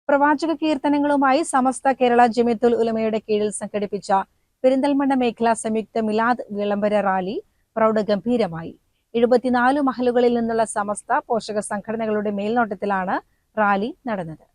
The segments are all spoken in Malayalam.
പ്രവാചക കീർത്തനങ്ങളുമായി സമസ്ത കേരള ജമിയത്തുൽ ഉലമയുടെ കീഴിൽ സംഘടിപ്പിച്ച പെരിന്തൽമണ്ണ മേഖലാ സംയുക്ത മിലാദ് വിളംബര റാലി പ്രൗഢഗംഭീരമായി. 74 മഹലുകളിൽ നിന്നുള്ള സമസ്ത പോഷക സംഘടനകളുടെ മേൽനോട്ടത്തിലാണ് റാലി നടന്നത്.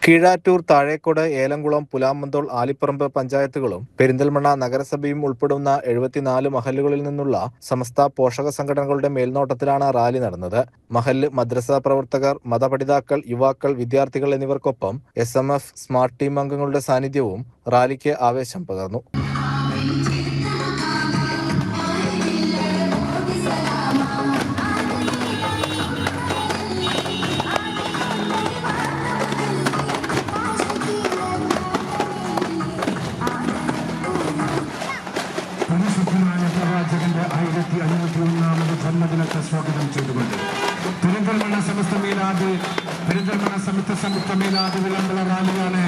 കീഴാറ്റൂർ, താഴേക്കോട്, ഏലംകുളം, പുലാമന്തോൾ, ആലിപ്പറമ്പ് പഞ്ചായത്തുകളും പെരിന്തൽമണ്ണ നഗരസഭയും ഉൾപ്പെടുന്ന 74 മഹല്ലുകളിൽ നിന്നുള്ള സമസ്ത പോഷക സംഘടനകളുടെ മേൽനോട്ടത്തിലാണ് റാലി നടന്നത്. മഹല്ല്, മദ്രസ പ്രവർത്തകർ, മതപഠിതാക്കൾ, യുവാക്കൾ, വിദ്യാർത്ഥികൾ എന്നിവർക്കൊപ്പം SMF സ്മാർട്ട് ടീം അംഗങ്ങളുടെ സാന്നിധ്യവും റാലിക്ക് ആവേശം പകർന്നു. പ്രവാചകന്റെ 1501ാമത് ജന്മദിനത്തെ സ്വാഗതം ചെയ്തുകൊണ്ട് പെരിന്തൽമണ്ണ സമസ്ത മേലാദ് വിളംബര റാലിയാണ്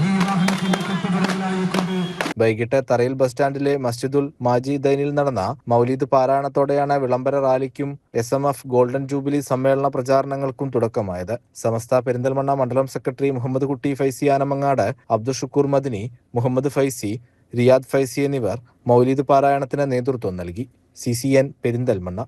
ഈ വാഹനത്തിന്റെ തൊട്ടുപിറകിലായിക്കൊണ്ട്. വൈകിട്ട് തറയിൽ ബസ് സ്റ്റാൻഡിലെ മസ്ജിദുൽ മാജിദൈനിൽ നടന്ന മൗലീദ് പാരായണത്തോടെയാണ് വിളംബര റാലിക്കും SMF ഗോൾഡൻ ജൂബിലി സമ്മേളന പ്രചാരണങ്ങൾക്കും തുടക്കമായത്. സമസ്ത പെരിന്തൽമണ്ണ മണ്ഡലം സെക്രട്ടറി മുഹമ്മദ് കുട്ടി ഫൈസി ആനമങ്ങാട്, അബ്ദുൽ ഷുക്കൂർ മദിനി, മുഹമ്മദ് ഫൈസി, റിയാദ് ഫൈസി എന്നിവർ മൗലീദ് പാരായണത്തിന് നേതൃത്വം നൽകി. CCN പെരിന്തൽമണ്ണ.